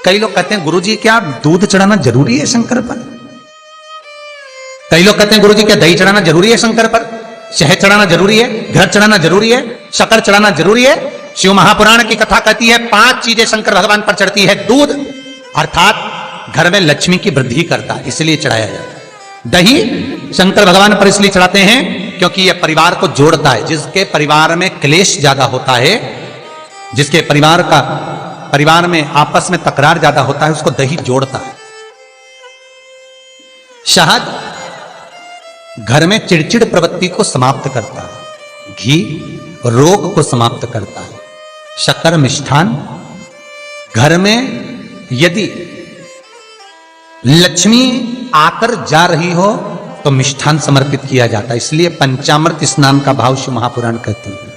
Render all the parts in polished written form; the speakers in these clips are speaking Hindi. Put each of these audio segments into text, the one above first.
कई लोग कहते हैं गुरुजी क्या दूध चढ़ाना जरूरी है शंकर पर? कई लोग कहते हैं गुरुजी क्या दही चढ़ाना जरूरी है शंकर पर? शहद चढ़ाना जरूरी है? घृत चढ़ाना जरूरी है? शक्कर चढ़ाना जरूरी है? शिव महापुराण की कथा कहती है 5 चीजें शंकर भगवान पर चढ़ती है। दूध अर्थात घर में लक्ष्मी की वृद्धि करता है, इसलिए चढ़ाया जाता है। दही शंकर भगवान पर इसलिए चढ़ाते हैं क्योंकि यह परिवार को जोड़ता है। जिसके परिवार में क्लेश ज्यादा होता है, जिसके परिवार में आपस में तकरार ज्यादा होता है, उसको दही जोड़ता है। शहद घर में चिड़चिड़ प्रवृत्ति को समाप्त करता है। घी रोग को समाप्त करता है। शक्कर मिष्ठान घर में यदि लक्ष्मी आकर जा रही हो तो मिष्ठान समर्पित किया जाता है। इसलिए पंचामृत स्नान का भाव शिव महापुराण कहते हैं।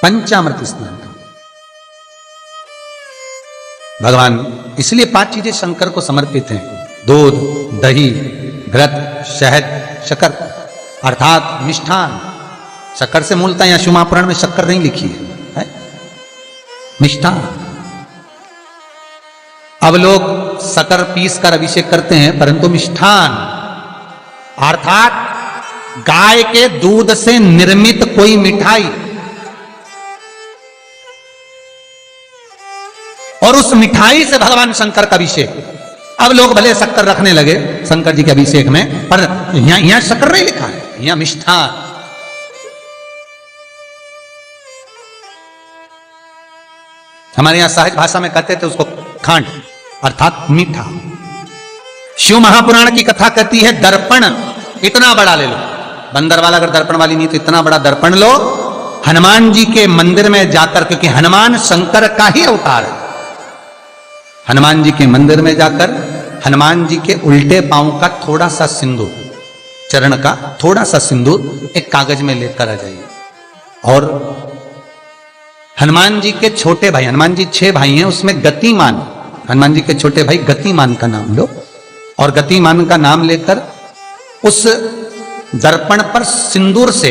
पंचामृत स्नान का भगवान इसलिए 5 चीजें शंकर को समर्पित हैं। दूध, दही, घृत, शहद, शक्कर अर्थात मिष्ठान। शक्कर से मूलतः यहां शिव महापुराण में शक्कर नहीं लिखी है, मिष्ठान। अब लोग शक्कर पीस कर अभिषेक करते हैं, परंतु मिष्ठान अर्थात गाय के दूध से निर्मित कोई मिठाई, और उस मिठाई से भगवान शंकर का अभिषेक। अब लोग भले शक्कर रखने लगे शंकर जी के अभिषेक में, पर यहां शक्कर नहीं लिखा है, यहां मिष्ठान। हमारे यहां सहज भाषा में कहते थे उसको खांड अर्थात मीठा। शिव महापुराण की कथा कहती है दर्पण इतना बड़ा ले लो। बंदर वाला अगर दर्पण वाली नहीं तो इतना बड़ा दर्पण लो, हनुमान जी के मंदिर में जाकर, क्योंकि हनुमान शंकर का ही अवतार है। हनुमान जी के मंदिर में जाकर हनुमान जी के उल्टे पांव का थोड़ा सा सिंदूर, चरण का थोड़ा सा सिंदूर एक कागज में लेकर आ जाइए। और हनुमान जी के छोटे भाई, हनुमान जी 6 भाई हैं, उसमें गतिमान, हनुमान जी के छोटे भाई गतिमान का नाम लो, और गतिमान का नाम लेकर उस दर्पण पर सिंदूर से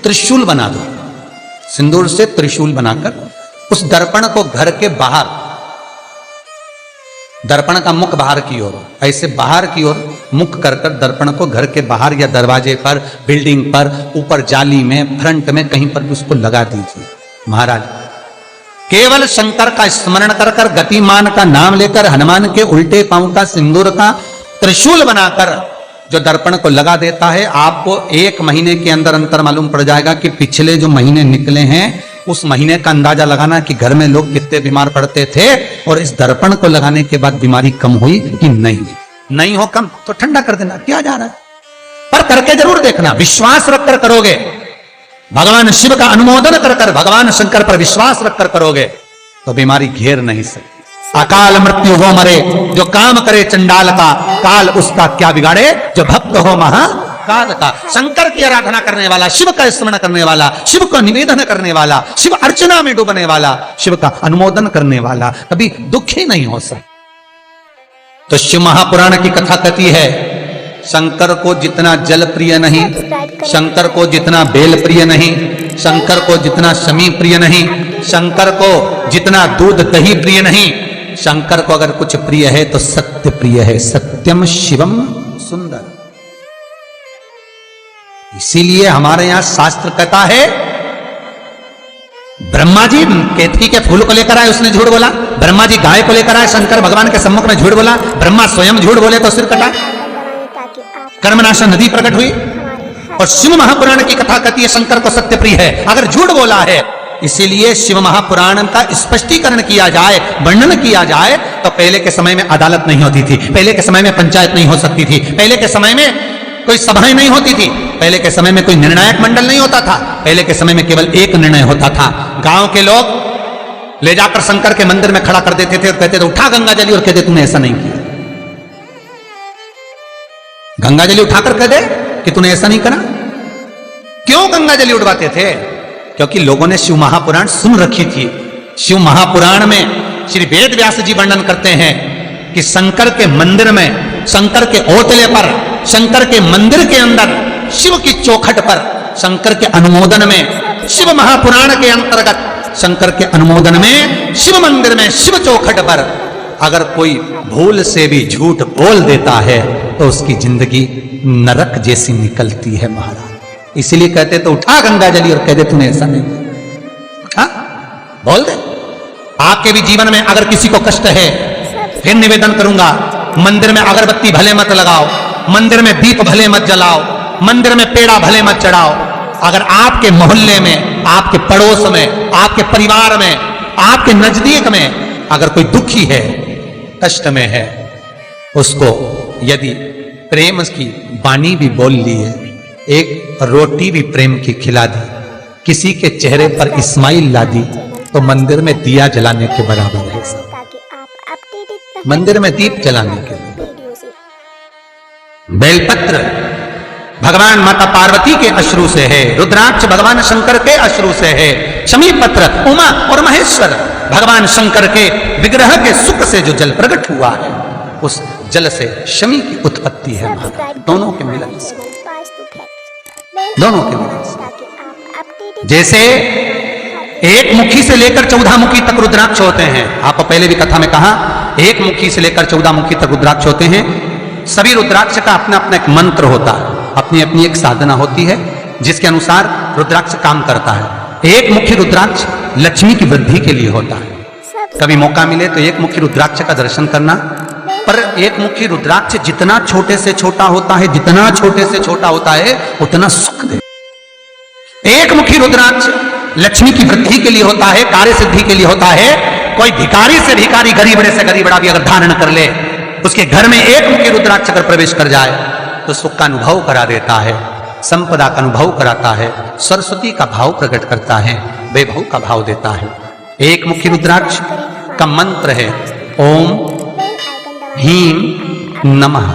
त्रिशूल बना दो। सिंदूर से त्रिशूल बनाकर उस दर्पण को घर के बाहर, दर्पण का मुख बाहर की ओर, ऐसे बाहर की ओर मुख कर कर दर्पण को घर के बाहर या दरवाजे पर, बिल्डिंग पर, ऊपर जाली में, फ्रंट में कहीं पर भी उसको लगा दीजिए। महाराज केवल शंकर का स्मरण कर कर, गतिमान का नाम लेकर, हनुमान के उल्टे पांव का सिंदूर का त्रिशूल बनाकर जो दर्पण को लगा देता है, आपको 1 महीने के अंदर अंतर मालूम पड़ जाएगा कि पिछले जो महीने निकले हैं उस महीने का अंदाजा लगाना कि घर में लोग कितने बीमार पड़ते थे, और इस दर्पण को लगाने के बाद बीमारी कम हुई कि नहीं हो कम तो ठंडा कर देना, क्या जा रहा है, पर करके जरूर देखना। विश्वास रखकर करोगे, भगवान शिव का अनुमोदन कर कर, भगवान शंकर पर विश्वास रखकर करोगे तो बीमारी घेर नहीं सकती। अकाल मृत्यु हो मरे जो काम करे चंडाल का, काल उसका क्या बिगाड़े जो भक्त हो महाकाल का। शंकर की आराधना करने वाला, शिव का स्मरण करने वाला, शिव को निवेदन करने वाला, शिव अर्चना में डूबने वाला, शिव का अनुमोदन करने वाला कभी दुखी नहीं हो सकता। तो शिव महापुराण की कथा कहती है शंकर को जितना जल प्रिय नहीं, शंकर को जितना बेल प्रिय नहीं, शंकर को जितना शमी प्रिय नहीं, शंकर को जितना दूध दही प्रिय नहीं, शंकर को अगर कुछ प्रिय है तो सत्य प्रिय है। सत्यम शिवम सुंदर। इसीलिए हमारे यहां शास्त्र कहता है, ब्रह्मा जी केतकी के फूल को लेकर आए, उसने झूठ बोला। ब्रह्मा जी गाय को लेकर आए, शंकर भगवान के सम्मुख में झूठ बोला। ब्रह्मा स्वयं झूठ बोले तो सिर कटा। कर्मनाशा नदी प्रकट हुई। और शिव महापुराण की कथा कहती है शंकर को सत्य प्रिय है अगर झूठ बोला है। इसीलिए शिव महापुराण का स्पष्टीकरण किया जाए, वर्णन किया जाए, तो पहले के समय में अदालत नहीं होती थी, पहले के समय में पंचायत नहीं हो सकती थी, पहले के समय में कोई सभाएं नहीं होती थी, पहले के समय में कोई निर्णायक मंडल नहीं होता था, पहले के समय में केवल एक निर्णय होता था। गांव के लोग ले जाकर शंकर के मंदिर में खड़ा कर देते थे और कहते थे उठा गंगा जली, और कहते तूने ऐसा नहीं किया। गंगा जली उठाकर कह दे कि तूने ऐसा नहीं करा। क्यों गंगा जली उठवाते थे? क्योंकि लोगों ने शिव महापुराण सुन रखी थी। शिव महापुराण में श्री वेद व्यास जी वर्णन करते हैं कि शंकर के मंदिर में, शंकर के ओटले पर, शंकर के मंदिर के अंदर, शिव की चौखट पर, शंकर के अनुमोदन में, शिव महापुराण के अंतर्गत शंकर के अनुमोदन में शिव मंदिर में शिव चौखट पर अगर कोई भूल से भी झूठ बोल देता है तो उसकी जिंदगी नरक जैसी निकलती है महाराज। इसीलिए कहते तो उठा गंगा जली और कह दे तूने ऐसा नहीं उठा, बोल दे। आपके भी जीवन में अगर किसी को कष्ट है, फिर निवेदन करूंगा, मंदिर में अगरबत्ती भले मत लगाओ, मंदिर में दीप भले मत जलाओ, मंदिर में पेड़ा भले मत चढ़ाओ। अगर आपके मोहल्ले में, आपके पड़ोस में, आपके परिवार में, आपके नजदीक में अगर कोई दुखी है, कष्ट में है, उसको यदि प्रेम की वाणी भी बोल ली है, एक रोटी भी प्रेम की खिला दी, किसी के चेहरे पर इस्माइल ला दी, तो मंदिर में दिया जलाने के बराबर है। मंदिर में दीप जलाने के लिए बेलपत्र भगवान माता पार्वती के अश्रु से है, रुद्राक्ष भगवान शंकर के अश्रु से है, शमी पत्र उमा और महेश्वर भगवान शंकर के विग्रह के सुख से जो जल प्रकट हुआ है, उस जल से शमी की उत्पत्ति है। दोनों के मिलन से, दोनों के मिलन से। जैसे एक मुखी से लेकर 14 मुखी तक रुद्राक्ष होते हैं। आप पहले भी कथा में कहा, एक मुखी से लेकर 14 मुखी तक रुद्राक्ष होते हैं। सभी रुद्राक्ष का अपना अपना एक मंत्र होता है, अपनी अपनी एक साधना होती है जिसके अनुसार रुद्राक्ष काम करता है। एक मुखी रुद्राक्ष लक्ष्मी की वृद्धि के लिए होता है। कभी मौका मिले तो एक मुखी रुद्राक्ष का दर्शन करना। पर एक मुखी रुद्राक्ष जितना छोटे से छोटा होता है, जितना छोटे से छोटा होता है, उतना सुख दे। एक मुखी रुद्राक्ष लक्ष्मी की वृद्धि के लिए होता है, कार्य सिद्धि के लिए होता है। कोई भिखारी से भिखारी, गरीबड़े से गरीबड़ा भी अगर धारण कर ले, उसके घर में एक मुखी रुद्राक्ष अगर प्रवेश कर जाए तो सुख का अनुभव करा देता है, संपदा का अनुभव कराता है, सरस्वती का भाव प्रकट करता है, वैभव का भाव देता है। एक मुखी रुद्राक्ष का मंत्र है ओम ह्रीं नमः।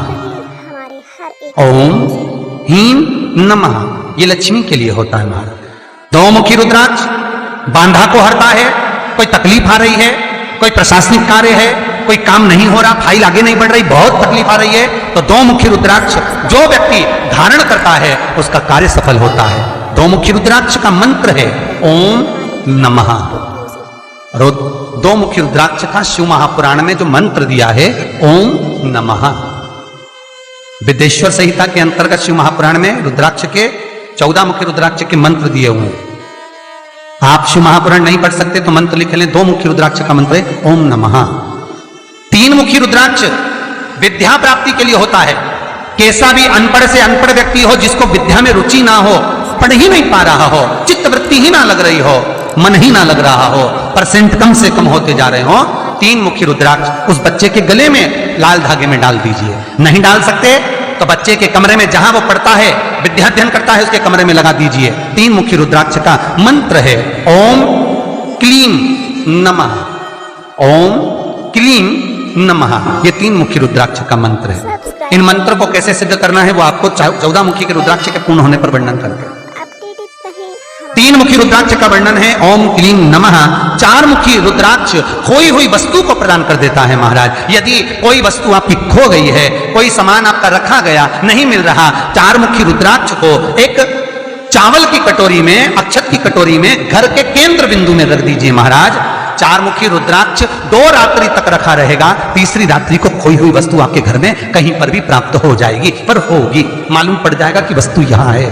ओम ह्रीं नमः, ये लक्ष्मी के लिए होता है महाराज। दो मुखी रुद्राक्ष बांधा को हरता है। कोई तकलीफ आ रही है, कोई प्रशासनिक कार्य है, कोई काम नहीं हो रहा, फाइल आगे नहीं बढ़ रही, बहुत तकलीफ आ रही है, तो दो मुखी रुद्राक्ष जो व्यक्ति धारण करता है उसका कार्य सफल होता है। दो मुखी रुद्राक्ष का मंत्र है ओम नमः। और दो मुखी रुद्राक्ष का शिव महापुराण में जो मंत्र दिया है ओम नमः, विदेश्वर संहिता के अंतर्गत शिव महापुराण में रुद्राक्ष के 14 मुखी रुद्राक्ष के मंत्र दिए हुए हैं। आप शिव महापुराण नहीं पढ़ सकते तो मंत्र लिख लें। दो मुखी रुद्राक्ष का मंत्र है ओम नमः। तीन मुखी रुद्राक्ष विद्या प्राप्ति के लिए होता है। कैसा भी अनपढ़ से अनपढ़ व्यक्ति हो, जिसको विद्या में रुचि ना हो, पढ़ ही नहीं पा रहा हो, चित्त वृत्ति ही ना लग रही हो, मन ही ना लग रहा हो, परसेंट कम से कम होते जा रहे हो, तीन मुखी रुद्राक्ष उस बच्चे के गले में लाल धागे में डाल दीजिए। नहीं डाल सकते तो बच्चे के कमरे में जहां वो पढ़ता है, विद्याध्ययन करता है, उसके कमरे में लगा दीजिए। तीन मुखी रुद्राक्ष का मंत्र है ओम क्लीं नमः। ओम क्लीं नमः, ये तीन मुखी रुद्राक्ष का मंत्र है। इन मंत्र को कैसे सिद्ध करना है वो आपको 14 मुखी के रुद्राक्ष के पूर्ण होने पर वर्णन करते हैं। तीन मुखी रुद्राक्ष का वर्णन है ओम क्लीं नमः। चार मुखी रुद्राक्ष खोई हुई वस्तु को प्रदान कर देता है महाराज। यदि कोई वस्तु आपकी खो गई है, कोई सामान आपका रखा गया नहीं मिल रहा, चार मुखी रुद्राक्ष को एक चावल की कटोरी में, अक्षत की कटोरी में घर के केंद्र बिंदु में रख दीजिए महाराज। चार मुखी रुद्राक्ष 2 रात्रि तक रखा रहेगा। तीसरी रात्रि को खोई हुई वस्तु आपके घर में कहीं पर भी प्राप्त हो जाएगी, पर होगी, मालूम पड़ जाएगा कि वस्तु यहां है।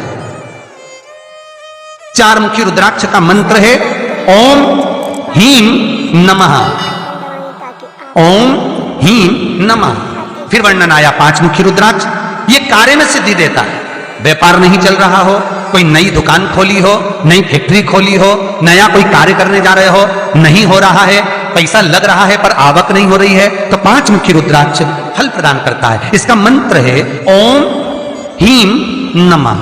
चार मुखी रुद्राक्ष का मंत्र है ओम ह्रीं नमः। ओम ह्रीं नमः। फिर वर्णन आया 5 मुखी रुद्राक्ष। ये कार्य में सिद्धि देता है। व्यापार नहीं चल रहा हो, कोई नई दुकान खोली हो, नई फैक्ट्री खोली हो, नया कोई कार्य करने जा रहे हो, नहीं हो रहा है, पैसा लग रहा है पर आवक नहीं हो रही है, तो 5 मुखी रुद्राक्ष फल प्रदान करता है। इसका मंत्र है ओम ह्रीं नमः।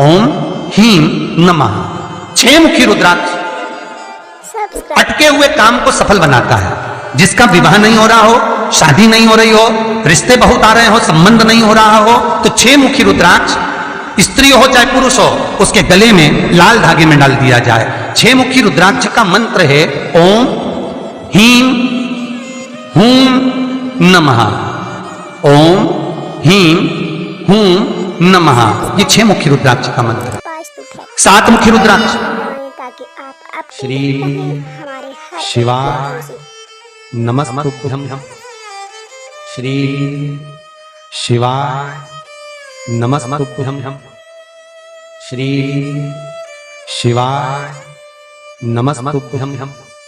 ओम ह्रीं नमः। 6 मुखी रुद्राक्ष अटके हुए काम को सफल बनाता है। जिसका विवाह नहीं हो रहा हो, शादी नहीं हो रही हो, रिश्ते बहुत आ रहे हो, संबंध नहीं हो रहा हो, तो 6 मुखी रुद्राक्ष स्त्री हो चाहे पुरुष हो, उसके गले में लाल धागे में डाल दिया जाए। 6 मुखी रुद्राक्ष का मंत्र है ओम ह्रीं हूं नमः। ओम ह्रीं हूं नमः। ये 6 मुखी रुद्राक्ष का मंत्र है। 7 मुखी रुद्राक्ष श्री शिवाय नमस्तुभ्यं। श्री शिवाय नमस्तुभ्यं। श्री शिवाय नमस्तुभ्यं।